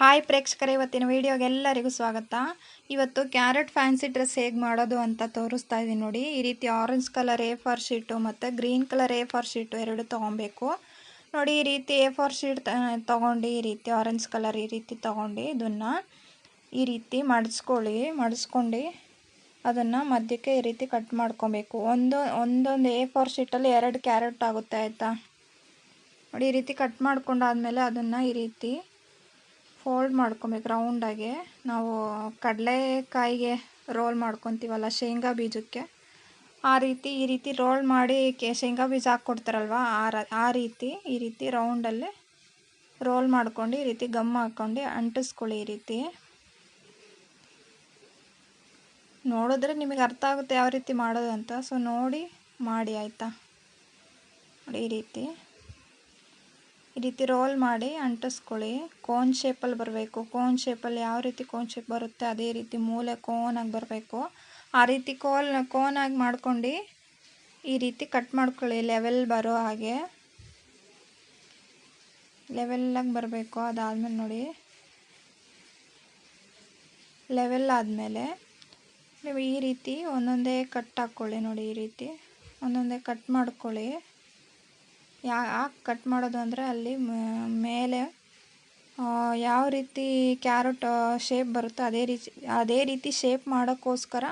Hi ಪ್ರೇಕ್ಷಕರೇ, ಇವತ್ತಿನ ವಿಡಿಯೋಗೆ ಎಲ್ಲರಿಗೂ ಸ್ವಾಗತ. ಇವತ್ತು ಕ್ಯಾರೆಟ್ ಫ್ಯಾನ್ಸಿ ಡ್ರೆಸ್ ಹೇಗೆ ಮಾಡೋದು ಅಂತ ತೋರಿಸ್ತಾ ಇದ್ದೀನಿ ನೋಡಿ. ಈ ರೀತಿ ಆರೆಂಜ್ ಕಲರ್ A4 ಶೀಟು ಮತ್ತು ಗ್ರೀನ್ ಕಲರ್ A4 ಶೀಟು ಎರಡು ತೊಗೊಬೇಕು ನೋಡಿ. ಈ ರೀತಿ A4 ಶೀಟ್ ತೊಗೊಂಡು ಈ ರೀತಿ ಆರೆಂಜ್ ಕಲರ್ ಈ ರೀತಿ ತೊಗೊಂಡು ಇದನ್ನು ಈ ರೀತಿ ಮಡಿಸ್ಕೊಂಡು ಅದನ್ನು ಮಧ್ಯಕ್ಕೆ ಈ ರೀತಿ ಕಟ್ ಮಾಡ್ಕೊಬೇಕು. ಒಂದೊಂದು A4 ಶೀಟಲ್ಲಿ 2 ಕ್ಯಾರೆಟ್ ಆಗುತ್ತೆ ಆಯಿತಾ ನೋಡಿ. ಈ ರೀತಿ ಕಟ್ ಮಾಡ್ಕೊಂಡಾದ್ಮೇಲೆ ಅದನ್ನು ಈ ರೀತಿ ಫೋಲ್ಡ್ ಮಾಡ್ಕೊಬೇಕು ರೌಂಡಾಗಿ. ನಾವು ಕಡಲೆಕಾಯಿಗೆ ರೋಲ್ ಮಾಡ್ಕೊತೀವಲ್ಲ ಶೇಂಗಾ ಬೀಜಕ್ಕೆ, ಈ ರೀತಿ ರೋಲ್ ಮಾಡಿ ಶೇಂಗಾ ಬೀಜ ಹಾಕ್ಕೊಡ್ತಾರಲ್ವ, ಆ ರೀತಿ ಈ ರೀತಿ ರೌಂಡಲ್ಲಿ ರೋಲ್ ಮಾಡ್ಕೊಂಡು ಈ ರೀತಿ ಗಮ್ ಹಾಕ್ಕೊಂಡು ಅಂಟಿಸ್ಕೊಳ್ಳಿ. ಈ ರೀತಿ ನೋಡಿದ್ರೆ ನಿಮಗೆ ಅರ್ಥ ಆಗುತ್ತೆ ಯಾವ ರೀತಿ ಮಾಡೋದು ಅಂತ. ಸೊ ನೋಡಿ ಮಾಡಿ ಆಯಿತಾ ನೋಡಿ. ಈ ರೀತಿ ರೋಲ್ ಮಾಡಿ ಅಂಟಿಸ್ಕೊಳ್ಳಿ. ಕೋನ್ ಶೇಪಲ್ಲಿ ಬರಬೇಕು. ಕೋನ್ ಶೇಪಲ್ಲಿ ಯಾವ ರೀತಿ ಕೋನ್ ಶೇಪ್ ಬರುತ್ತೆ ಅದೇ ರೀತಿ ಮೂಲೆ ಕೋನಾಗಿ ಬರಬೇಕು. ಆ ರೀತಿ ಕೋನಾಗಿ ಮಾಡ್ಕೊಂಡು ಈ ರೀತಿ ಕಟ್ ಮಾಡ್ಕೊಳ್ಳಿ. ಲೆವೆಲ್ ಬರೋ ಹಾಗೆ ಲೆವೆಲ್ಲಾಗಿ ಬರಬೇಕು. ಅದಾದಮೇಲೆ ನೋಡಿ, ಲೆವೆಲ್ ಆದಮೇಲೆ ನೀವು ಈ ರೀತಿ ಒಂದೊಂದೇ ಕಟ್ ಹಾಕ್ಕೊಳ್ಳಿ ನೋಡಿ. ಈ ರೀತಿ ಒಂದೊಂದೇ ಕಟ್ ಮಾಡ್ಕೊಳ್ಳಿ. ಯಾಕೆ ಕಟ್ ಮಾಡೋದು ಅಂದರೆ ಅಲ್ಲಿ ಮೇಲೆ ಯಾವ ರೀತಿ ಕ್ಯಾರೆಟ್ ಶೇಪ್ ಬರುತ್ತೋ ಅದೇ ರೀತಿ ಶೇಪ್ ಮಾಡೋಕ್ಕೋಸ್ಕರ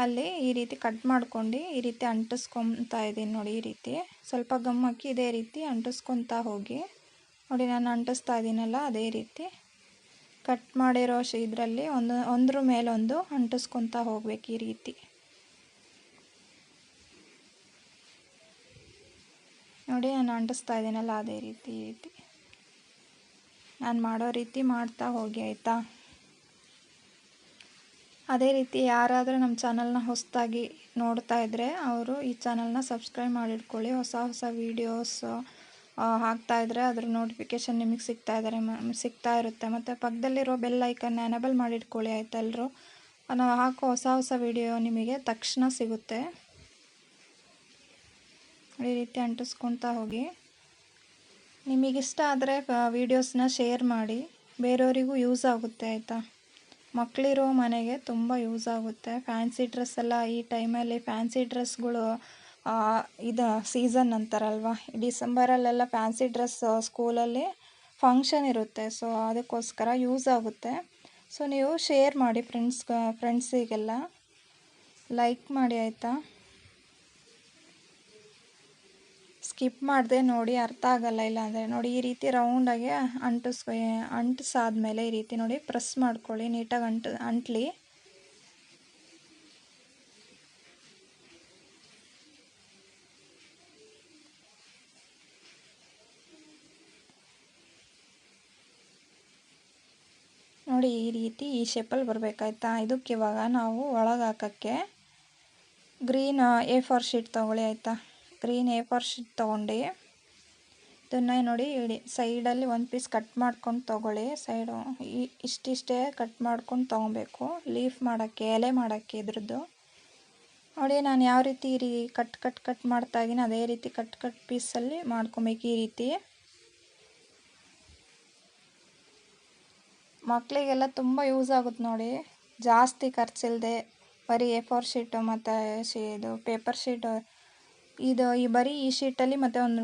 ಅಲ್ಲಿ ಈ ರೀತಿ ಕಟ್ ಮಾಡ್ಕೊಂಡು ಈ ರೀತಿ ಅಂಟಿಸ್ಕೊತಾ ಇದ್ದೀನಿ ನೋಡಿ. ಈ ರೀತಿ ಸ್ವಲ್ಪ ಗಮ್ ಹಾಕಿ ಇದೇ ರೀತಿ ಅಂಟಿಸ್ಕೊತಾ ಹೋಗಿ ನೋಡಿ. ನಾನು ಅಂಟಿಸ್ತಾ ಇದ್ದೀನಲ್ಲ ಅದೇ ರೀತಿ ಕಟ್ ಮಾಡಿರೋ ಇದರಲ್ಲಿ ಒಂದ್ರ ಮೇಲೊಂದು ಅಂಟಿಸ್ಕೊತಾ ಹೋಗ್ಬೇಕು. ಈ ರೀತಿ ನೋಡಿ, ನಾನು ಅಂಟಿಸ್ತಾ ಇದ್ದೀನಲ್ಲ ಅದೇ ರೀತಿ ನಾನು ಮಾಡೋ ರೀತಿ ಮಾಡ್ತಾ ಹೋಗಿ ಆಯಿತಾ. ಅದೇ ರೀತಿ ಯಾರಾದರೂ ನಮ್ಮ ಚಾನಲ್ನ ಹೊಸದಾಗಿ ನೋಡ್ತಾ ಇದ್ದರೆ ಅವರು ಈ ಚಾನಲ್ನ ಸಬ್ಸ್ಕ್ರೈಬ್ ಮಾಡಿಟ್ಕೊಳ್ಳಿ. ಹೊಸ ವೀಡಿಯೋಸ್ ಹಾಕ್ತಾಯಿದ್ರೆ ಅದ್ರ ನೋಟಿಫಿಕೇಷನ್ ನಿಮಗೆ ಸಿಗ್ತಾ ಇರುತ್ತೆ. ಮತ್ತು ಪಕ್ಕದಲ್ಲಿರೋ ಬೆಲ್ ಐಕನ್ ಎನೇಬಲ್ ಮಾಡಿಟ್ಕೊಳ್ಳಿ ಆಯಿತಾ. ಎಲ್ಲರೂ ನಾವು ಹಾಕೋ ಹೊಸ ವೀಡಿಯೋ ನಿಮಗೆ ತಕ್ಷಣ ಸಿಗುತ್ತೆ. ಈ ರೀತಿ ಅಂಟಿಸ್ಕೊತಾ ಹೋಗಿ. ನಿಮಗಿಷ್ಟ ಆದರೆ ವೀಡಿಯೋಸ್ನ ಶೇರ್ ಮಾಡಿ, ಬೇರೆಯವರಿಗೂ ಯೂಸ್ ಆಗುತ್ತೆ ಆಯಿತಾ. ಮಕ್ಕಳಿರೋ ಮನೆಗೆ ತುಂಬ ಯೂಸ್ ಆಗುತ್ತೆ. ಫ್ಯಾನ್ಸಿ ಡ್ರೆಸ್ ಎಲ್ಲ ಈ ಟೈಮಲ್ಲಿ ಫ್ಯಾನ್ಸಿ ಡ್ರೆಸ್ಗಳು ಇದು ಸೀಸನ್ ಅಂತಾರಲ್ವ, ಡಿಸೆಂಬರಲ್ಲೆಲ್ಲ ಫ್ಯಾನ್ಸಿ ಡ್ರೆಸ್ ಸ್ಕೂಲಲ್ಲಿ ಫಂಕ್ಷನ್ ಇರುತ್ತೆ. ಸೊ ಅದಕ್ಕೋಸ್ಕರ ಯೂಸ್ ಆಗುತ್ತೆ. ಸೊ ನೀವು ಶೇರ್ ಮಾಡಿ ಫ್ರೆಂಡ್ಸಿಗೆಲ್ಲ ಲೈಕ್ ಮಾಡಿ ಆಯಿತಾ. ಸ್ಕಿಪ್ ಮಾಡಿದೆ ನೋಡಿ, ಅರ್ಥ ಆಗಲ್ಲ ಇಲ್ಲ ಅಂದರೆ ನೋಡಿ. ಈ ರೀತಿ ರೌಂಡಾಗಿ ಅಂಟಿಸಾದ್ಮೇಲೆ ಈ ರೀತಿ ನೋಡಿ ಪ್ರೆಸ್ ಮಾಡ್ಕೊಳ್ಳಿ. ನೀಟಾಗಿ ಅಂಟ್ಲಿ. ನೋಡಿ ಈ ರೀತಿ ಈ ಶೇಪಲ್ಲಿ ಬರಬೇಕಾಯ್ತಾ. ಇದಕ್ಕೆ ಇವಾಗ ನಾವು ಒಳಗೆ ಹಾಕೋಕ್ಕೆ ಗ್ರೀನ್ A4 ಶೀಟ್ ತೊಗೊಳ್ಳಿ ಆಯಿತಾ. ಗ್ರೀನ್ A4 ಶೀಟ್ ತೊಗೊಂಡು ಇದನ್ನು ನೋಡಿ ಸೈಡಲ್ಲಿ ಒಂದು ಪೀಸ್ ಕಟ್ ಮಾಡ್ಕೊಂಡು ತೊಗೊಳ್ಳಿ. ಸೈಡು ಇಷ್ಟಿಷ್ಟೇ ಕಟ್ ಮಾಡ್ಕೊಂಡು ತೊಗೊಬೇಕು. ಲೀಫ್ ಮಾಡೋಕ್ಕೆ, ಎಲೆ ಮಾಡೋಕ್ಕೆ ಇದ್ರದ್ದು ನೋಡಿ. ನಾನು ಯಾವ ರೀತಿ ಕಟ್ ಮಾಡ್ತಾಯಿದ್ದೀನಿ ಅದೇ ರೀತಿ ಕಟ್ ಪೀಸಲ್ಲಿ ಮಾಡ್ಕೊಬೇಕು. ಈ ರೀತಿ ಮಕ್ಕಳಿಗೆಲ್ಲ ತುಂಬ ಯೂಸ್ ಆಗುತ್ತೆ ನೋಡಿ. ಜಾಸ್ತಿ ಖರ್ಚಿಲ್ಲದೆ ಬರೀ A4 ಶೀಟು ಮತ್ತು ಇದು ಪೇಪರ್ ಶೀಟು ಬರೀ ಈ ಶೀಟಲ್ಲಿ ಮತ್ತು ಒಂದು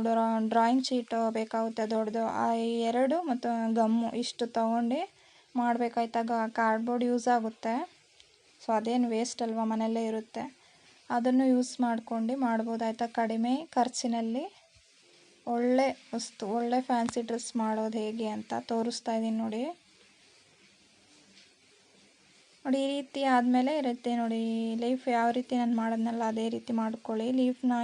ಡ್ರಾಯಿಂಗ್ ಶೀಟು ಬೇಕಾಗುತ್ತೆ ದೊಡ್ಡದು. ಆ ಎರಡು ಮತ್ತು ಗಮ್ಮು ಇಷ್ಟು ತೊಗೊಂಡು ಮಾಡಬೇಕಾಯ್ತಾಗ ಕಾರ್ಡ್ಬೋರ್ಡ್ ಯೂಸ್ ಆಗುತ್ತೆ. ಸೊ ಅದೇನು ವೇಸ್ಟ್ ಅಲ್ವಾ, ಮನೆಯಲ್ಲೇ ಇರುತ್ತೆ. ಅದನ್ನು ಯೂಸ್ ಮಾಡ್ಕೊಂಡು ಮಾಡ್ಬೋದಾಯ್ತಾ. ಕಡಿಮೆ ಖರ್ಚಿನಲ್ಲಿ ಒಳ್ಳೆ ಫ್ಯಾನ್ಸಿ ಡ್ರೆಸ್ ಮಾಡೋದು ಹೇಗೆ ಅಂತ ತೋರಿಸ್ತಾ ಇದ್ದೀನಿ ನೋಡಿ. ಈ ರೀತಿ ಆದಮೇಲೆ ಇರುತ್ತೆ ನೋಡಿ. ಲೀಫ್ ಯಾವ ರೀತಿ ನಾನು ಮಾಡೋದ್ನಲ್ಲ ಅದೇ ರೀತಿ ಮಾಡ್ಕೊಳ್ಳಿ. ಲೀಫ್ನ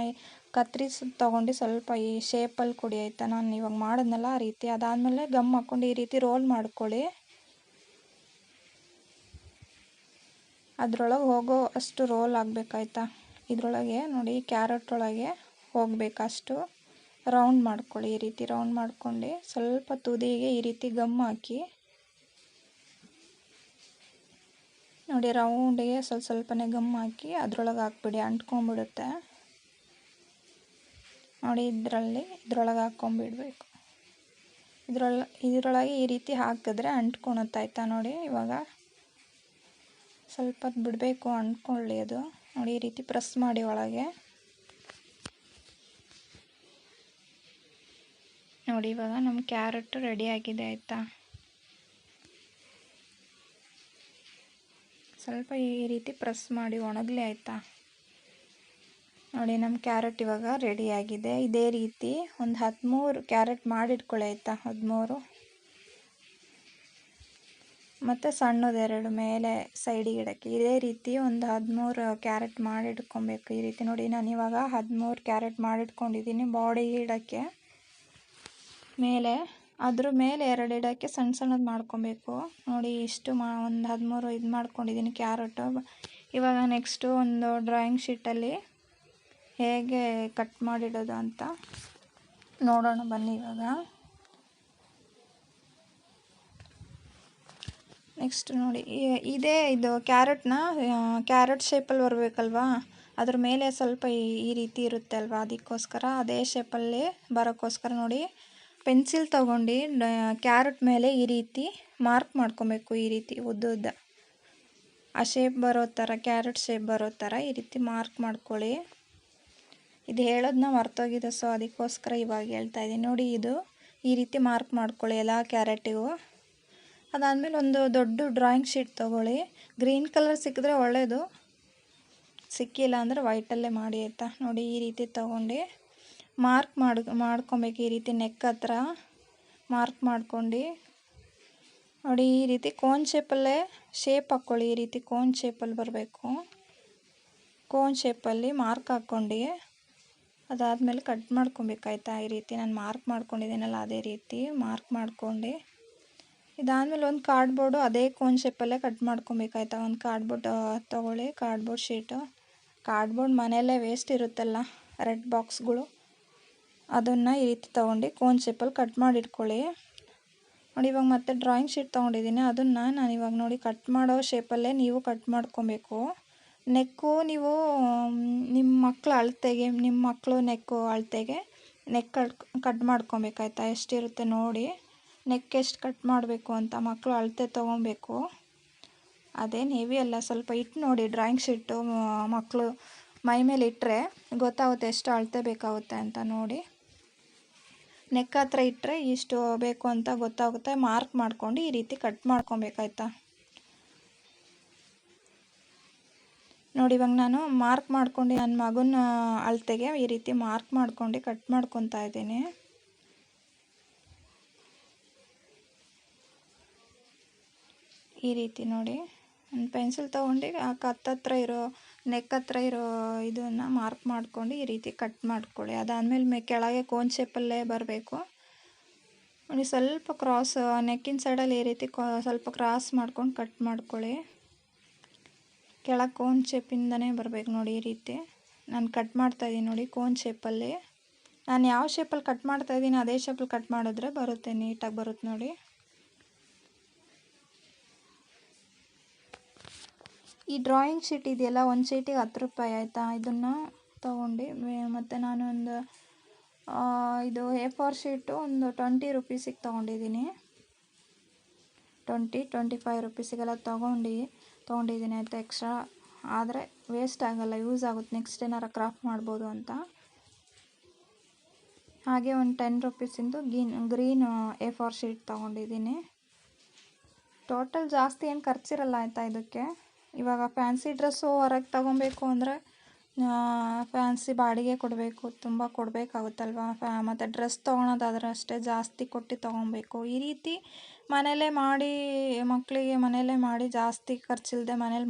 ಕತ್ತರಿಸಿ ತೊಗೊಂಡು ಸ್ವಲ್ಪ ಈ ಶೇಪಲ್ಲಿ ಕೊಡಿ ಆಯಿತಾ. ನಾನು ಇವಾಗ ಮಾಡೋದ್ನಲ್ಲ ಆ ರೀತಿ. ಅದಾದಮೇಲೆ ಗಮ್ ಹಾಕ್ಕೊಂಡು ಈ ರೀತಿ ರೋಲ್ ಮಾಡ್ಕೊಳ್ಳಿ. ಅದರೊಳಗೆ ಹೋಗೋ ಅಷ್ಟು ರೋಲ್ ಆಗಬೇಕಾಯ್ತಾ. ಇದರೊಳಗೆ ನೋಡಿ ಕ್ಯಾರೆಟ್ ಒಳಗೆ ಹೋಗಬೇಕಷ್ಟು ರೌಂಡ್ ಮಾಡ್ಕೊಳ್ಳಿ. ಈ ರೀತಿ ರೌಂಡ್ ಮಾಡ್ಕೊಂಡು ಸ್ವಲ್ಪ ತುದಿಗೆ ಈ ರೀತಿ ಗಮ್ ಹಾಕಿ ನೋಡಿ. ರೌಂಡಿಗೆ ಸ್ವಲ್ಪನೇ ಗಮ್ ಹಾಕಿ ಅದರೊಳಗೆ ಹಾಕ್ಬಿಡಿ, ಅಂಟ್ಕೊಂಡ್ಬಿಡುತ್ತೆ ನೋಡಿ. ಇದ್ರೊಳಗೆ ಹಾಕ್ಕೊಂಬಿಡ್ಬೇಕು. ಇದರೊಳಗೆ ಈ ರೀತಿ ಹಾಕಿದ್ರೆ ಅಂಟ್ಕೊಳುತ್ತಾಯ್ತಾ ನೋಡಿ. ಇವಾಗ ಸ್ವಲ್ಪ ಹೊತ್ತು ಬಿಡಬೇಕು ಅಂಟ್ಕೊಳ್ಳಿ ಅದು ನೋಡಿ. ಈ ರೀತಿ ಪ್ರೆಸ್ ಮಾಡಿ ಒಳಗೆ ನೋಡಿ. ಇವಾಗ ನಮ್ಮ ಕ್ಯಾರೆಟ್ ರೆಡಿ ಆಗಿದೆ ಆಯಿತಾ. ಸ್ವಲ್ಪ ಈ ರೀತಿ ಪ್ರೆಸ್ ಮಾಡಿ ಒಣಗಲಿ ಆಯಿತಾ. ನೋಡಿ ನಮ್ಮ ಕ್ಯಾರೆಟ್ ಇವಾಗ ರೆಡಿಯಾಗಿದೆ. ಇದೇ ರೀತಿ ಒಂದು 13 ಕ್ಯಾರೆಟ್ ಮಾಡಿಟ್ಕೊಳ್ಳಿ ಆಯಿತಾ. 13 ಮತ್ತು ಸಣ್ಣದೆರಡು ಮೇಲೆ ಸೈಡಿಗೆ ಇಡೋಕ್ಕೆ. ಇದೇ ರೀತಿ ಒಂದು 13 ಕ್ಯಾರೆಟ್ ಮಾಡಿಟ್ಕೊಬೇಕು. ಈ ರೀತಿ ನೋಡಿ ನಾನು ಇವಾಗ 13 ಕ್ಯಾರೆಟ್ ಮಾಡಿಟ್ಕೊಂಡಿದ್ದೀನಿ ಬಾಡಿಗೆ ಇಡೋಕ್ಕೆ. ಮೇಲೆ ಅದ್ರ ಮೇಲೆ 2 ಇಡೋಕ್ಕೆ ಸಣ್ಣ ಸಣ್ಣದು ಮಾಡ್ಕೊಬೇಕು ನೋಡಿ. ಇಷ್ಟು ಒಂದು 13 ಇದು ಮಾಡ್ಕೊಂಡಿದ್ದೀನಿ ಕ್ಯಾರೆಟು. ಇವಾಗ ನೆಕ್ಸ್ಟು ಒಂದು ಡ್ರಾಯಿಂಗ್ ಶೀಟಲ್ಲಿ ಹೇಗೆ ಕಟ್ ಮಾಡಿಡೋದು ಅಂತ ನೋಡೋಣ ಬನ್ನಿ. ಇವಾಗ ನೆಕ್ಸ್ಟ್ ನೋಡಿ ಇದು ಕ್ಯಾರೆಟ್ ಶೇಪಲ್ಲಿ ಬರಬೇಕಲ್ವಾ. ಅದ್ರ ಮೇಲೆ ಸ್ವಲ್ಪ ಈ ರೀತಿ ಇರುತ್ತೆ ಅಲ್ವಾ, ಅದಕ್ಕೋಸ್ಕರ ಅದೇ ಶೇಪಲ್ಲಿ ಬರೋಕ್ಕೋಸ್ಕರ ನೋಡಿ ಪೆನ್ಸಿಲ್ ತೊಗೊಂಡು ಕ್ಯಾರೆಟ್ ಮೇಲೆ ಈ ರೀತಿ ಮಾರ್ಕ್ ಮಾಡ್ಕೊಬೇಕು. ಈ ರೀತಿ ಉದ್ದ ಆ ಶೇಪ್ ಬರೋ ಥರ, ಕ್ಯಾರೆಟ್ ಶೇಪ್ ಬರೋ ಥರ ಈ ರೀತಿ ಮಾರ್ಕ್ ಮಾಡ್ಕೊಳ್ಳಿ. ಇದು ಹೇಳೋದನ್ನ ಮರ್ತೋಗಿದೆ, ಸೊ ಅದಕ್ಕೋಸ್ಕರ ಇವಾಗ ಹೇಳ್ತಾ ಇದ್ದೀನಿ ನೋಡಿ. ಇದು ಈ ರೀತಿ ಮಾರ್ಕ್ ಮಾಡ್ಕೊಳ್ಳಿ ಎಲ್ಲ ಕ್ಯಾರೆಟಿಗೂ. ಅದಾದಮೇಲೆ ಒಂದು ದೊಡ್ಡ ಡ್ರಾಯಿಂಗ್ ಶೀಟ್ ತೊಗೊಳ್ಳಿ. ಗ್ರೀನ್ ಕಲರ್ ಸಿಕ್ಕಿದ್ರೆ ಒಳ್ಳೆಯದು, ಸಿಕ್ಕಿಲ್ಲ ಅಂದರೆ ವೈಟಲ್ಲೇ ಮಾಡಿ ಆಯಿತಾ. ನೋಡಿ ಈ ರೀತಿ ತೊಗೊಂಡು ಮಾರ್ಕ್ ಮಾಡ್ಕೊಬೇಕು. ಈ ರೀತಿ ನೆಕ್ ಹತ್ರ ಮಾರ್ಕ್ ಮಾಡ್ಕೊಂಡು ನೋಡಿ. ಈ ರೀತಿ ಕೋನ್ ಶೇಪಲ್ಲೇ ಶೇಪ್ ಹಾಕ್ಕೊಳ್ಳಿ. ಈ ರೀತಿ ಕೋನ್ ಶೇಪಲ್ಲಿ ಬರಬೇಕು. ಕೋನ್ ಶೇಪಲ್ಲಿ ಮಾರ್ಕ್ ಹಾಕ್ಕೊಂಡು ಅದಾದಮೇಲೆ ಕಟ್ ಮಾಡ್ಕೊಬೇಕಾಯ್ತಾ. ಈ ರೀತಿ ನಾನು ಮಾರ್ಕ್ ಮಾಡ್ಕೊಂಡಿದ್ದೀನಲ್ಲ ಅದೇ ರೀತಿ ಮಾರ್ಕ್ ಮಾಡ್ಕೊಂಡು ಇದಾದಮೇಲೆ ಒಂದು ಕಾರ್ಡ್ಬೋರ್ಡು ಅದೇ ಕೋನ್ ಶೇಪಲ್ಲೇ ಕಟ್ ಮಾಡ್ಕೊಬೇಕಾಯ್ತಾ. ಒಂದು ಕಾರ್ಡ್ಬೋರ್ಡ್ ತೊಗೊಳ್ಳಿ, ಕಾರ್ಡ್ಬೋರ್ಡ್ ಶೀಟು. ಕಾರ್ಡ್ಬೋರ್ಡ್ ಮನೆಯಲ್ಲೇ ವೇಸ್ಟ್ ಇರುತ್ತಲ್ಲ, ರೆಡ್ ಬಾಕ್ಸ್ಗಳು, ಅದನ್ನು ಈ ರೀತಿ ತೊಗೊಂಡು ಕೋನ್ ಶೇಪಲ್ಲಿ ಕಟ್ ಮಾಡಿಟ್ಕೊಳ್ಳಿ ನೋಡಿ. ಇವಾಗ ಮತ್ತೆ ಡ್ರಾಯಿಂಗ್ ಶೀಟ್ ತೊಗೊಂಡಿದ್ದೀನಿ, ಅದನ್ನು ನಾನು ಇವಾಗ ನೋಡಿ ಕಟ್ ಮಾಡೋ ಶೇಪಲ್ಲೇ ನೀವು ಕಟ್ ಮಾಡ್ಕೊಬೇಕು. ನೆಕ್ಕು ನೀವು ನಿಮ್ಮ ಮಕ್ಕಳ ಅಳತೆಗೆ, ನಿಮ್ಮ ಮಕ್ಕಳು ನೆಕ್ಕು ಅಳತೆಗೆ ನೆಕ್ ಕಟ್ ಮಾಡ್ಕೊಬೇಕಾಯ್ತಾ. ಎಷ್ಟಿರುತ್ತೆ ನೋಡಿ, ನೆಕ್ ಎಷ್ಟು ಕಟ್ ಮಾಡಬೇಕು ಅಂತ ಮಕ್ಕಳು ಅಳತೆ ತೊಗೊಬೇಕು. ಅದೇನು ಹೆವಿ ಅಲ್ಲ, ಸ್ವಲ್ಪ ಇಟ್ಟು ನೋಡಿ ಡ್ರಾಯಿಂಗ್ ಶೀಟು ಮಕ್ಕಳು ಮೈ ಮೇಲೆ ಇಟ್ಟರೆ ಗೊತ್ತಾಗುತ್ತೆ ಎಷ್ಟು ಅಳತೆ ಬೇಕಾಗುತ್ತೆ ಅಂತ ನೋಡಿ. ನೆಕ್ ಹತ್ರ ಇಟ್ಟರೆ ಇಷ್ಟು ಬೇಕು ಅಂತ ಗೊತ್ತಾಗುತ್ತೆ. ಮಾರ್ಕ್ ಮಾಡ್ಕೊಂಡು ಈ ರೀತಿ ಕಟ್ ಮಾಡ್ಕೊಬೇಕಾಯ್ತಾ ನೋಡಿ. ಇವಾಗ ನಾನು ಮಾರ್ಕ್ ಮಾಡ್ಕೊಂಡು ನನ್ನ ಮಗನ ಅಳತೆಗೆ ಈ ರೀತಿ ಮಾರ್ಕ್ ಮಾಡ್ಕೊಂಡು ಕಟ್ ಮಾಡ್ಕೊತಾ ಇದ್ದೀನಿ. ಈ ರೀತಿ ನೋಡಿ ಒಂದು ಪೆನ್ಸಿಲ್ ತೊಗೊಂಡು ಹತ್ತತ್ರ ಇರೋ ನೆಕ್ ಹತ್ರ ಇರೋ ಇದನ್ನು ಮಾರ್ಕ್ ಮಾಡ್ಕೊಂಡು ಈ ರೀತಿ ಕಟ್ ಮಾಡ್ಕೊಳ್ಳಿ. ಅದಾದಮೇಲೆ ಕೆಳಗೆ ಕೋನ್ ಶೇಪಲ್ಲೇ ಬರಬೇಕು ನೋಡಿ. ಸ್ವಲ್ಪ ಕ್ರಾಸ್ ನೆಕ್ಕಿನ ಸೈಡಲ್ಲಿ ಈ ರೀತಿ ಸ್ವಲ್ಪ ಕ್ರಾಸ್ ಮಾಡ್ಕೊಂಡು ಕಟ್ ಮಾಡ್ಕೊಳ್ಳಿ. ಕೆಳಗೆ ಕೋನ್ ಶೇಪಿಂದನೇ ಬರಬೇಕು ನೋಡಿ. ಈ ರೀತಿ ನಾನು ಕಟ್ ಮಾಡ್ತಾಯಿದ್ದೀನಿ ನೋಡಿ ಕೋನ್ ಶೇಪಲ್ಲಿ. ನಾನು ಯಾವ ಶೇಪಲ್ಲಿ ಕಟ್ ಮಾಡ್ತಾಯಿದ್ದೀನಿ ಅದೇ ಶೇಪಲ್ಲಿ ಕಟ್ ಮಾಡಿದ್ರೆ ಬರುತ್ತೆ, ನೀಟಾಗಿ ಬರುತ್ತೆ ನೋಡಿ. ಈ ಡ್ರಾಯಿಂಗ್ ಶೀಟ್ ಇದೆಯಲ್ಲ, ಒಂದು ಶೀಟಿಗೆ 10 ರೂಪಾಯಿ ಆಯಿತಾ. ಇದನ್ನು ತೊಗೊಂಡು ಮತ್ತು ನಾನು ಒಂದು ಇದು A4 ಶೀಟು ಒಂದು 20 ರುಪೀಸಿಗೆ ತೊಗೊಂಡಿದ್ದೀನಿ. 25 ರುಪೀಸಿಗೆಲ್ಲ ತೊಗೊಂಡಿದ್ದೀನಿ ಆಯಿತಾ. ಎಕ್ಸ್ಟ್ರಾ ಆದರೆ ವೇಸ್ಟ್ ಆಗೋಲ್ಲ, ಯೂಸ್ ಆಗುತ್ತೆ, ನೆಕ್ಸ್ಟ್ ಏನಾರು ಕ್ರಾಫ್ಟ್ ಮಾಡ್ಬೋದು ಅಂತ. ಹಾಗೆ ಒಂದು 10 ರುಪೀಸಿಂದು ಗ್ರೀನ್ A4 ಶೀಟ್ ತೊಗೊಂಡಿದ್ದೀನಿ. ಟೋಟಲ್ ಜಾಸ್ತಿ ಏನು ಖರ್ಚಿರಲ್ಲ ಆಯಿತಾ ಇದಕ್ಕೆ. ಇವಾಗ ಫ್ಯಾನ್ಸಿ ಡ್ರೆಸ್ಸು ಹೊರಗೆ ತೊಗೊಬೇಕು ಅಂದರೆ ಫ್ಯಾನ್ಸಿ ಬಾಡಿಗೆ ಕೊಡಬೇಕು, ತುಂಬ ಕೊಡಬೇಕಾಗುತ್ತಲ್ವ. ಮತ್ತು ಡ್ರೆಸ್ ತೊಗೊಳೋದಾದ್ರೆ ಅಷ್ಟೇ ಜಾಸ್ತಿ ಕೊಟ್ಟು ತೊಗೊಬೇಕು. ಈ ರೀತಿ ಮನೇಲೇ ಮಾಡಿ, ಮಕ್ಕಳಿಗೆ ಮನೇಲೇ ಮಾಡಿ, ಜಾಸ್ತಿ ಖರ್ಚಿಲ್ಲದೆ ಮನೇಲಿ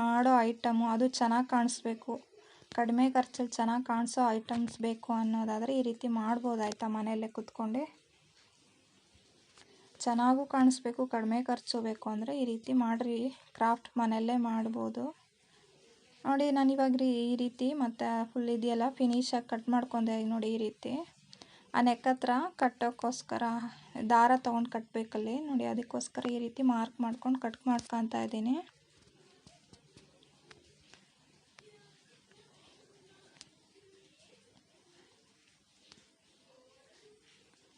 ಮಾಡೋ ಐಟಮು, ಅದು ಚೆನ್ನಾಗಿ ಕಾಣಿಸ್ಬೇಕು, ಕಡಿಮೆ ಖರ್ಚಲ್ಲಿ ಚೆನ್ನಾಗಿ ಕಾಣಿಸೋ ಐಟಮ್ಸ್ ಬೇಕು ಅನ್ನೋದಾದರೆ ಈ ರೀತಿ ಮಾಡ್ಬೋದಾಯ್ತಾ. ಮನೆಯಲ್ಲೇ ಕೂತ್ಕೊಂಡು ಚೆನ್ನಾಗೂ ಕಾಣಿಸ್ಬೇಕು, ಕಡಿಮೆ ಖರ್ಚು ಬೇಕು ಅಂದರೆ ಈ ರೀತಿ ಮಾಡಿರಿ. ಕ್ರಾಫ್ಟ್ ಮನೆಯಲ್ಲೇ ಮಾಡ್ಬೋದು ನೋಡಿ. ನಾನಿವಾಗ ಈ ರೀತಿ ಮತ್ತು ಫುಲ್ ಇದೆಯಲ್ಲ ಫಿನಿಶಾಗಿ ಕಟ್ ಮಾಡ್ಕೊಂಡೆ ನೋಡಿ. ಈ ರೀತಿ ಆ ನೆಕ್ ಹತ್ರ ಕಟ್ಟೋಕ್ಕೋಸ್ಕರ ದಾರ ತೊಗೊಂಡು ಕಟ್ಟಬೇಕಲ್ಲಿ ನೋಡಿ. ಅದಕ್ಕೋಸ್ಕರ ಈ ರೀತಿ ಮಾರ್ಕ್ ಮಾಡ್ಕೊಂಡು ಕಟ್ ಮಾಡ್ಕೊತಾ ಇದ್ದೀನಿ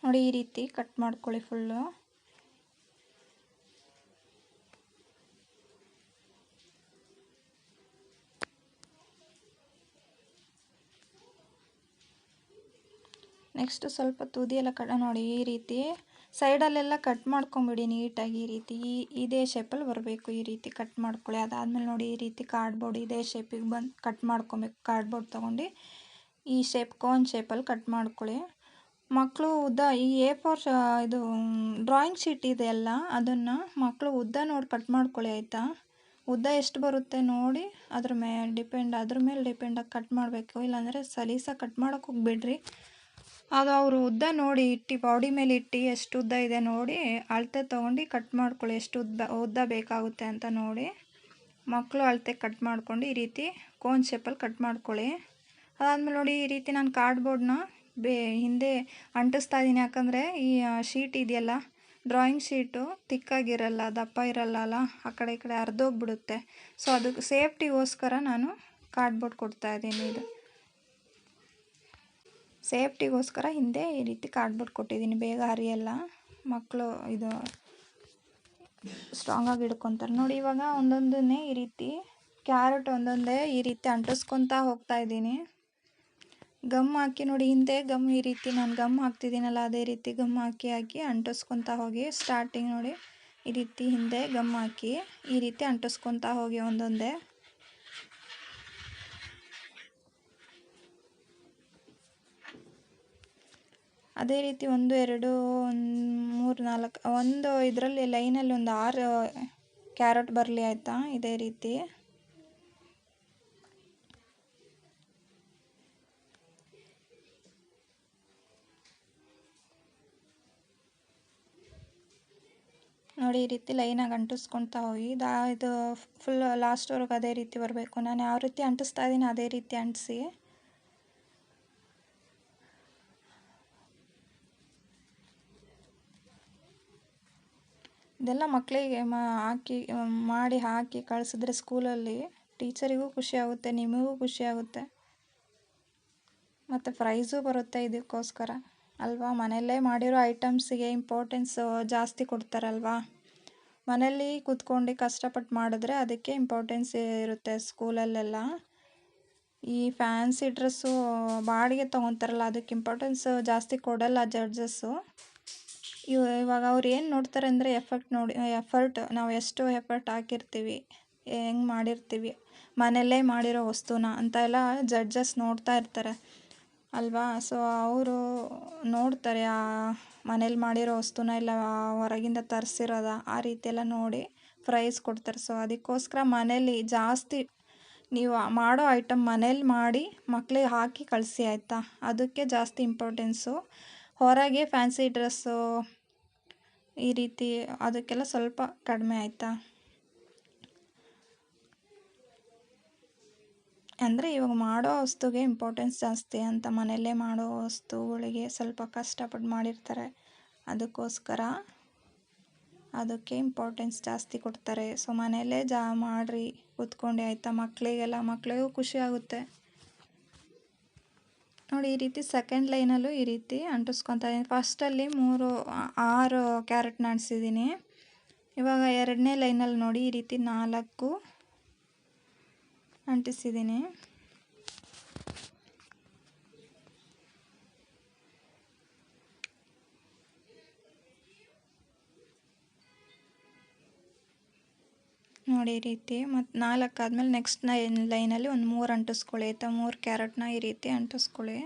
ನೋಡಿ ಈ ರೀತಿ ಕಟ್ ಮಾಡ್ಕೊಳ್ಳಿ ಫುಲ್ಲು. ನೆಕ್ಸ್ಟು ಸ್ವಲ್ಪ ತುದಿ ಎಲ್ಲ ನೋಡಿ ಈ ರೀತಿ ಸೈಡಲ್ಲೆಲ್ಲ ಕಟ್ ಮಾಡ್ಕೊಂಬಿಡಿ ನೀಟಾಗಿ. ಈ ರೀತಿ ಇದೇ ಶೇಪಲ್ಲಿ ಬರಬೇಕು, ಈ ರೀತಿ ಕಟ್ ಮಾಡ್ಕೊಳ್ಳಿ. ಅದಾದಮೇಲೆ ನೋಡಿ ಈ ರೀತಿ ಕಾರ್ಡ್ಬೋರ್ಡ್ ಇದೇ ಶೇಪಿಗೆ ಬಂದು ಕಟ್ ಮಾಡ್ಕೊಬೇಕು. ಕಾರ್ಡ್ಬೋರ್ಡ್ ತೊಗೊಂಡು ಈ ಶೇಪ್ ಕೋನ್ ಶೇಪಲ್ಲಿ ಕಟ್ ಮಾಡ್ಕೊಳ್ಳಿ. ಮಕ್ಕಳು ಉದ್ದ ಈ A4 ಇದು ಡ್ರಾಯಿಂಗ್ ಶೀಟ್ ಇದೆಯಲ್ಲ, ಅದನ್ನು ಮಕ್ಕಳು ಉದ್ದ ನೋಡಿ ಕಟ್ ಮಾಡ್ಕೊಳ್ಳಿ ಆಯಿತಾ. ಉದ್ದ ಎಷ್ಟು ಬರುತ್ತೆ ನೋಡಿ ಅದ್ರ ಮೇಲೆ ಡಿಪೆಂಡಾಗಿ ಕಟ್ ಮಾಡಬೇಕು. ಇಲ್ಲಾಂದರೆ ಸಲೀಸಾಗಿ ಕಟ್ ಮಾಡೋಕ್ಕೆ ಹೋಗ್ಬಿಡ್ರಿ. ಅದು ಅವರು ಉದ್ದ ನೋಡಿ ಇಟ್ಟು ಬಾಡಿ ಮೇಲೆ ಇಟ್ಟು ಎಷ್ಟು ಉದ್ದ ಇದೆ ನೋಡಿ ಅಳತೆ ತೊಗೊಂಡು ಕಟ್ ಮಾಡ್ಕೊಳ್ಳಿ. ಎಷ್ಟು ಉದ್ದ ಬೇಕಾಗುತ್ತೆ ಅಂತ ನೋಡಿ ಮಕ್ಕಳು ಅಳತೆ ಕಟ್ ಮಾಡ್ಕೊಂಡು ಈ ರೀತಿ ಕೋನ್ ಶೇಪಲ್ಲಿ ಕಟ್ ಮಾಡ್ಕೊಳ್ಳಿ. ಅದಾದಮೇಲೆ ನೋಡಿ ಈ ರೀತಿ ನಾನು ಕಾರ್ಡ್ಬೋರ್ಡ್ನ ಹಿಂದೆ ಅಂಟಿಸ್ತಾ ಇದ್ದೀನಿ. ಯಾಕಂದರೆ ಈ ಶೀಟ್ ಇದೆಯಲ್ಲ, ಡ್ರಾಯಿಂಗ್ ಶೀಟು ತಿಕ್ಕಾಗಿರಲ್ಲ, ದಪ್ಪ ಇರಲ್ಲ, ಆ ಕಡೆ ಈ ಕಡೆ ಹರಿದೋಗ್ಬಿಡುತ್ತೆ. ಸೊ ಅದಕ್ಕೆ ಸೇಫ್ಟಿಗೋಸ್ಕರ ನಾನು ಕಾರ್ಡ್ಬೋರ್ಡ್ ಕೊಡ್ತಾಯಿದ್ದೀನಿ. ಇದು ಸೇಫ್ಟಿಗೋಸ್ಕರ ಹಿಂದೆ ಈ ರೀತಿ ಕಾರ್ಡ್ಬೋರ್ಡ್ ಕೊಟ್ಟಿದ್ದೀನಿ, ಬೇಗ ಹರಿಯಲ್ಲ, ಮಕ್ಕಳು ಇದು ಸ್ಟ್ರಾಂಗಾಗಿ ಹಿಡ್ಕೊತಾರೆ. ನೋಡಿ ಇವಾಗ ಒಂದೊಂದನ್ನೇ ಈ ರೀತಿ ಕ್ಯಾರೆಟ್ ಒಂದೊಂದೇ ಈ ರೀತಿ ಅಂಟಿಸ್ಕೊತಾ ಹೋಗ್ತಾ ಇದ್ದೀನಿ. ಗಮ್ ಹಾಕಿ ನೋಡಿ, ಹಿಂದೆ ಗಮ್ ಈ ರೀತಿ ನಾನು ಗಮ್ ಹಾಕ್ತಿದ್ದೀನಲ್ಲ, ಅದೇ ರೀತಿ ಗಮ್ ಹಾಕಿ ಅಂಟಿಸ್ಕೊತಾ ಹೋಗಿ. ಸ್ಟಾರ್ಟಿಂಗ್ ನೋಡಿ ಈ ರೀತಿ ಹಿಂದೆ ಗಮ್ ಹಾಕಿ ಈ ರೀತಿ ಅಂಟಿಸ್ಕೊತಾ ಹೋಗಿ ಒಂದೊಂದೇ. ಅದೇ ರೀತಿ 1 2 3 4 ಒಂದು ಇದರಲ್ಲಿ ಲೈನಲ್ಲಿ ಒಂದು 6 ಕ್ಯಾರೆಟ್ ಬರಲಿ ಆಯಿತಾ. ಇದೇ ರೀತಿ ನೋಡಿ ಈ ರೀತಿ ಲೈನಾಗಿ ಅಂಟಿಸ್ಕೊತಾ ಹೋಗಿ. ಇದು ಫುಲ್ ಲಾಸ್ಟ್ವರೆಗೂ ಅದೇ ರೀತಿ ಬರಬೇಕು. ನಾನು ಯಾವ ರೀತಿ ಅಂಟಿಸ್ತಾ ಇದ್ದೀನಿ ಅದೇ ರೀತಿ ಅಂಟಿಸಿ. ಇದೆಲ್ಲ ಮಕ್ಕಳಿಗೆ ಹಾಕಿ ಕಳಿಸಿದ್ರೆ ಸ್ಕೂಲಲ್ಲಿ ಟೀಚರಿಗೂ ಖುಷಿಯಾಗುತ್ತೆ, ನಿಮಗೂ ಖುಷಿಯಾಗುತ್ತೆ, ಮತ್ತು ಪ್ರೈಝು ಬರುತ್ತೆ ಇದಕ್ಕೋಸ್ಕರ ಅಲ್ವಾ. ಮನೆಯಲ್ಲೇ ಮಾಡಿರೋ ಐಟಮ್ಸಿಗೆ ಇಂಪಾರ್ಟೆನ್ಸ್ ಜಾಸ್ತಿ ಕೊಡ್ತಾರಲ್ವಾ. ಮನೆಯಲ್ಲಿ ಕೂತ್ಕೊಂಡು ಕಷ್ಟಪಟ್ಟು ಮಾಡಿದ್ರೆ ಅದಕ್ಕೆ ಇಂಪಾರ್ಟೆನ್ಸ್ ಇರುತ್ತೆ. ಸ್ಕೂಲಲ್ಲೆಲ್ಲ ಈ ಫ್ಯಾನ್ಸಿ ಡ್ರೆಸ್ಸು ಬಾಡಿಗೆ ತೊಗೊತಾರಲ್ಲ, ಅದಕ್ಕೆ ಇಂಪಾರ್ಟೆನ್ಸ್ ಜಾಸ್ತಿ ಕೊಡಲ್ಲ ಜಡ್ಜಸ್ಸು. ಇವಾಗ ಅವ್ರು ಏನು ನೋಡ್ತಾರೆ ಅಂದರೆ ಎಫರ್ಟ್ ನಾವು ಎಷ್ಟು ಎಫರ್ಟ್ ಹಾಕಿರ್ತೀವಿ, ಹೆಂಗೆ ಮಾಡಿರ್ತೀವಿ, ಮನೆಯಲ್ಲೇ ಮಾಡಿರೋ ವಸ್ತುನ ಅಂತ ಎಲ್ಲ ಜಡ್ಜಸ್ ನೋಡ್ತಾ ಇರ್ತಾರೆ ಅಲ್ವಾ. ಸೊ ಅವರು ನೋಡ್ತಾರೆ ಆ ಮನೇಲಿ ಮಾಡಿರೋ ವಸ್ತುನ ಇಲ್ಲ ಹೊರಗಿಂದ ತರಿಸಿರೋದ, ಆ ರೀತಿ ಎಲ್ಲ ನೋಡಿ ಪ್ರೈಸ್ ಕೊಡ್ತಾರೆ. ಸೊ ಅದಕ್ಕೋಸ್ಕರ ಮನೇಲಿ ಜಾಸ್ತಿ ನೀವು ಮಾಡೋ ಐಟಮ್ ಮನೇಲಿ ಮಾಡಿ ಮಕ್ಕಳಿಗೆ ಹಾಕಿ ಕಳಿಸಿ ಆಯಿತಾ. ಅದಕ್ಕೆ ಜಾಸ್ತಿ ಇಂಪಾರ್ಟೆನ್ಸು. ಹೊರಗೆ ಫ್ಯಾನ್ಸಿ ಡ್ರೆಸ್ಸು ಈ ರೀತಿ ಅದಕ್ಕೆಲ್ಲ ಸ್ವಲ್ಪ ಕಡಿಮೆ ಆಯಿತಾ. ಅಂದರೆ ಇವಾಗ ಮಾಡೋ ವಸ್ತುಗೆ ಇಂಪಾರ್ಟೆನ್ಸ್ ಜಾಸ್ತಿ ಅಂತ, ಮನೆಯಲ್ಲೇ ಮಾಡೋ ವಸ್ತುಗಳಿಗೆ ಸ್ವಲ್ಪ ಕಷ್ಟಪಟ್ಟು ಮಾಡಿರ್ತಾರೆ, ಅದಕ್ಕೋಸ್ಕರ ಅದಕ್ಕೆ ಇಂಪಾರ್ಟೆನ್ಸ್ ಜಾಸ್ತಿ ಕೊಡ್ತಾರೆ. ಸೊ ಮನೆಯಲ್ಲೇ ಮಾಡಿರಿ ಕೂತ್ಕೊಂಡು ಆಯಿತಾ. ಮಕ್ಕಳಿಗೂ ಖುಷಿ ಆಗುತ್ತೆ ನೋಡಿ. ಈ ರೀತಿ ಸೆಕೆಂಡ್ ಲೈನಲ್ಲೂ ಈ ರೀತಿ ಅಂಟಿಸ್ಕೊತಾ ಇದ್ದೀನಿ. ಫಸ್ಟಲ್ಲಿ 6 ಕ್ಯಾರೆಟ್ನ ಅಂಟಿಸಿದ್ದೀನಿ. ಇವಾಗ 2ನೇ ಲೈನಲ್ಲಿ ನೋಡಿ ಈ ರೀತಿ 4 ಅಂಟಿಸಿದ್ದೀನಿ. ನೋಡಿ ಈ ರೀತಿ ಮತ್ತು 4 ಆದಮೇಲೆ ನೆಕ್ಸ್ಟ್ ಲೈನಲ್ಲಿ ಒಂದು 3 ಅಂಟಿಸ್ಕೊಳ್ಳಿ ಆಯಿತಾ. 3 ಕ್ಯಾರೆಟ್ನ ಈ ರೀತಿ ಅಂಟಿಸ್ಕೊಳ್ಳಿ.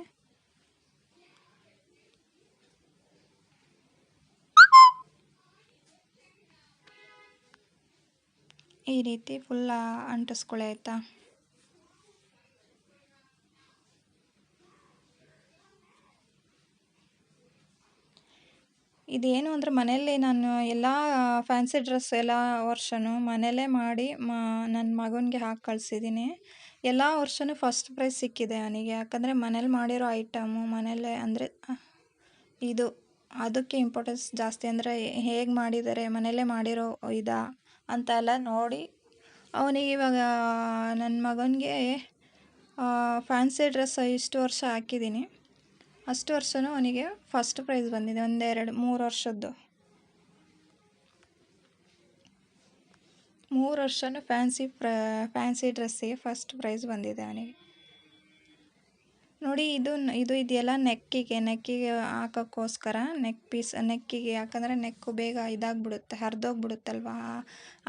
ಈ ರೀತಿ ಫುಲ್ ಅಂಟಿಸ್ಕೊಳ್ಳಿ ಆಯಿತಾ. ಇದೇನು ಅಂದರೆ ಮನೆಯಲ್ಲಿ ನಾನು ಎಲ್ಲ ಫ್ಯಾನ್ಸಿ ಡ್ರೆಸ್ ಎಲ್ಲ ವರ್ಷವೂ ಮನೆಯಲ್ಲೇ ಮಾಡಿ ನನ್ನ ಮಗನಿಗೆ ಹಾಕಿ ಕಳಿಸಿದ್ದೀನಿ. ಎಲ್ಲ ವರ್ಷವೂ ಫಸ್ಟ್ ಪ್ರೈಸ್ ಸಿಕ್ಕಿದೆ ಅವನಿಗೆ. ಯಾಕಂದರೆ ಮನೇಲಿ ಮಾಡಿರೋ ಐಟಮು ಮನೆಯಲ್ಲೇ ಅಂದರೆ ಇದು ಅದಕ್ಕೆ ಇಂಪಾರ್ಟೆನ್ಸ್ ಜಾಸ್ತಿ. ಅಂದರೆ ಹೇಗೆ ಮಾಡಿದ್ದಾರೆ, ಮನೆಯಲ್ಲೇ ಮಾಡಿರೋ ಅಂತ ಎಲ್ಲ ನೋಡಿ ಅವನಿಗೆ ಇವಾಗ ನನ್ನ ಮಗನಿಗೆ ಫ್ಯಾನ್ಸಿ ಡ್ರೆಸ್ ಇಷ್ಟು ವರ್ಷ ಹಾಕಿದ್ದೀನಿ. ಅಷ್ಟು ವರ್ಷವೂ ಅವನಿಗೆ ಫಸ್ಟ್ ಪ್ರೈಸ್ ಬಂದಿದೆ. 3 ವರ್ಷದ್ದು. 3 ವರ್ಷವೂ ಫ್ಯಾನ್ಸಿ ಡ್ರೆಸ್ಸಿಗೆ ಫಸ್ಟ್ ಪ್ರೈಸ್ ಬಂದಿದೆ ಅವನಿಗೆ. ನೋಡಿ ಇದು ಇದೆಯಲ್ಲ ನೆಕ್ಕಿಗೆ ಹಾಕೋಕ್ಕೋಸ್ಕರ ನೆಕ್ಕಿಗೆ, ಯಾಕಂದರೆ ನೆಕ್ಕು ಬೇಗ ಇದಾಗ್ಬಿಡುತ್ತೆ, ಹರಿದೋಗ್ಬಿಡುತ್ತಲ್ವ,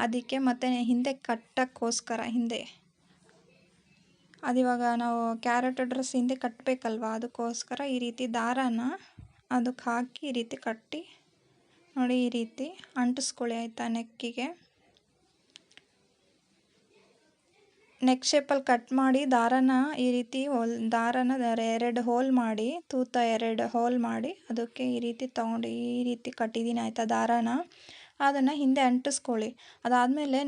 ಅದಕ್ಕೆ. ಮತ್ತು ಹಿಂದೆ ಕಟ್ಟೋಕ್ಕೋಸ್ಕರ ಅದಿವಾಗ ನಾವು ಕ್ಯಾರೆಟ್ ಡ್ರೆಸ್ ಹಿಂದೆ ಕಟ್ಟಬೇಕಲ್ವ, ಅದಕ್ಕೋಸ್ಕರ ಈ ರೀತಿ ದಾರಾನ ಅದಕ್ಕೆ ಹಾಕಿ ಈ ರೀತಿ ಕಟ್ಟಿ ನೋಡಿ, ಈ ರೀತಿ ಅಂಟಿಸ್ಕೊಳ್ಳಿ ಆಯಿತಾ. ನೆಕ್ ಶೇಪಲ್ಲಿ ಕಟ್ ಮಾಡಿ ದಾರಾನ ಈ ರೀತಿ ದಾರಾನ 2 ಹೋಲ್ ಮಾಡಿ, ತೂತ 2 ಹೋಲ್ ಮಾಡಿ ಅದಕ್ಕೆ ಈ ರೀತಿ ತೊಗೊಂಡು ಈ ರೀತಿ ಕಟ್ಟಿದ್ದೀನಿ ಆಯಿತಾ ದಾರಾನ. ಅದನ್ನು ಹಿಂದೆ ಅಂಟಿಸ್ಕೊಳ್ಳಿ. ಅದಾದಮೇಲೆ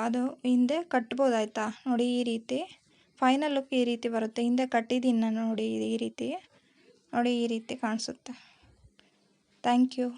ಅದು ಹಿಂದೆ ಕಟ್ಬೋದು ಆಯಿತಾ. ನೋಡಿ ಈ ರೀತಿ ಫೈನಲ್ ಲುಕ್ ಈ ರೀತಿ ಬರುತ್ತೆ. ಹಿಂದೆ ಕಟ್ಟಿದ್ದೀನಿ ನಾನು ನೋಡಿ, ಈ ರೀತಿ ನೋಡಿ, ಈ ರೀತಿ ಕಾಣಿಸುತ್ತೆ. Thank you.